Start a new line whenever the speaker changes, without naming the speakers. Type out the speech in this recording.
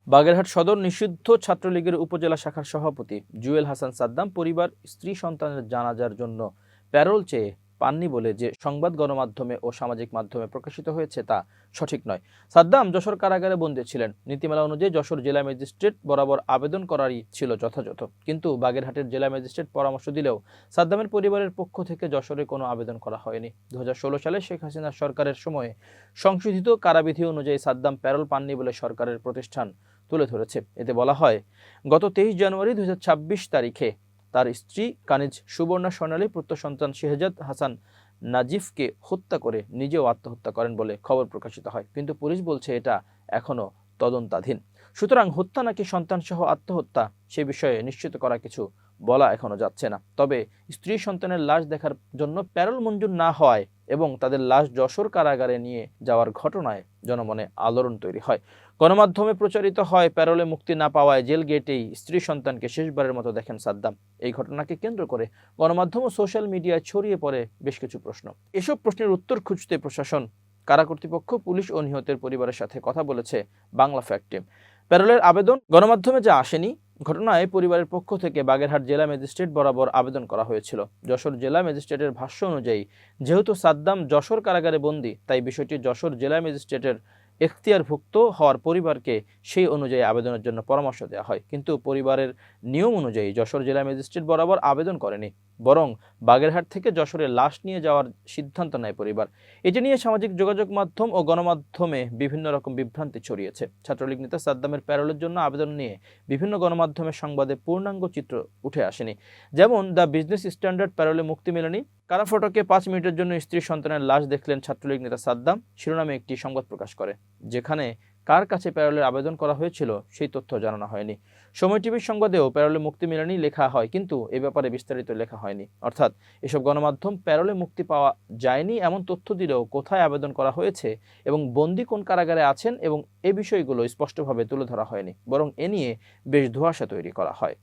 বাগেরহাট সদর নিষিদ্ধ ছাত্রলীগের উপজেলা শাখার সভাপতি জুয়েল হাসান সাদ্দাম পরিবার স্ত্রী সন্তানের জানাজার জন্য প্যারোল চেয়ে পাননি বলে যে সংবাদ গণমাধ্যমে ও সামাজিক মাধ্যমে প্রকাশিত হয়েছে তা সঠিক নয়। সাদ্দাম যশোর কারাগারে বন্দী ছিলেন। নীতিমালা অনুযায়ী যশোর জেলা ম্যাজিস্ট্রেট বরাবর আবেদন করারই ছিল যথাযথ, কিন্তু বাগেরহাটের জেলা ম্যাজিস্ট্রেট পরামর্শ দিলেও সাদ্দামের পরিবারের পক্ষ থেকে যশোরে কোনো আবেদন করা হয়নি। 2016 সালে শেখ হাসিনার সরকারের সময়ে সংশোধিত কারাবিধি অনুযায়ী সাদ্দাম প্যারোল পাননি বলে সরকারের প্রতিষ্ঠান তুলে ধরেছে। এতে বলা হয়, গত 23 জানুয়ারি 2026 তারিখে তার স্ত্রী কানিজ সুবর্ণা স্বর্ণালী পুত্র সন্তান শেহজাদ হাসান নাজিফকে হত্যা করে নিজেও আত্মহত্যা করেন বলে খবর প্রকাশিত হয়, কিন্তু পুলিশ বলছে এটা এখনো তদন্তাধীন। সুতরাং হত্যা নাকি সন্তান সহ আত্মহত্যা সে বিষয়ে নিশ্চিত করা কিছু বলা এখনো যাচ্ছে না। তবে স্ত্রী সন্তানের লাশ দেখার জন্য প্যারোল মঞ্জুর না হওয়ায় এবং তাদের লাশ যশোর কারাগারে নিয়ে যাওয়ার ঘটনায় জনমনে আলোড়ন তৈরি হয়। গণমাধ্যমে প্রচারিত হয় প্যারোলে মুক্তি না পাওয়ায় জেল গেটেই স্ত্রী সন্তানকে শেষবারের মতো দেখেন সাদ্দাম। এই ঘটনাকে কেন্দ্র করে গণমাধ্যম ও সোশ্যাল মিডিয়ায় ছড়িয়ে পড়ে বেশ কিছু প্রশ্ন। এসব প্রশ্নের উত্তর খুঁজতে প্রশাসন, কারা কর্তৃপক্ষ, পুলিশ ও নিহতের পরিবারের সাথে কথা বলেছে বাংলা ফ্যাক্ট টিম। প্যারোলের আবেদন গণমাধ্যমে যা আসেনি, ঘটনায় পরিবারের পক্ষ থেকে বাগেরহাট জেলা ম্যাজিস্ট্রেট বরাবর আবেদন করা হয়েছিল। যশোর জেলা ম্যাজিস্ট্রেটের ভাষ্য অনুযায়ী যেহেতু সাদ্দাম যশোর কারাগারে বন্দী, তাই বিষয়টি যশোর জেলা ম্যাজিস্ট্রেটের এখতিয়ারভুক্ত হওয়ার পরিবারকে সেই অনুযায়ী আবেদনের জন্য পরামর্শ দেওয়া হয়, কিন্তু পরিবারের নিয়ম অনুযায়ী যশোর জেলা ম্যাজিস্ট্রেট বরাবর আবেদন করেনি, বরং বাগেরহাট থেকে যশোরে লাশ নিয়ে যাওয়ার সিদ্ধান্ত নেয় পরিবার। এটি নিয়ে সামাজিক যোগাযোগ মাধ্যম ও গণমাধ্যমে বিভিন্ন রকম বিভ্রান্তি ছড়িয়েছে। ছাত্রলীগ নেতা সাদ্দামের প্যারোলের জন্য আবেদন নিয়ে বিভিন্ন গণমাধ্যমের সংবাদে পূর্ণাঙ্গ চিত্র উঠে আসেনি। যেমন দ্য বিজনেস স্ট্যান্ডার্ড প্যারোলে মুক্তি মেলেনি, কারা ফটকে 5 মিনিটের জন্য স্ত্রী সন্তানের লাশ দেখলেন ছাত্রলীগ নেতা সাদ্দাম শিরোনামে একটি সংবাদ প্রকাশ করে, যেখানে কার কাছে প্যারোলের আবেদন করা হয়েছিল সেই তথ্য জানানো হয়নি। সময় টিভির সংবাদেও প্যারোলে মুক্তি মেলেনি লেখা হয়, কিন্তু এ ব্যাপারে বিস্তারিত লেখা হয়নি। অর্থাৎ এসব গণমাধ্যম প্যারোলে মুক্তি পাওয়া যায়নি এমন তথ্য দিলেও কোথায় আবেদন করা হয়েছে এবং বন্দী কোন কারাগারে আছেন এবং এ বিষয়গুলো স্পষ্টভাবে তুলে ধরা হয়নি, বরং এ নিয়ে বেশ ধোঁয়াশা তৈরি করা হয়।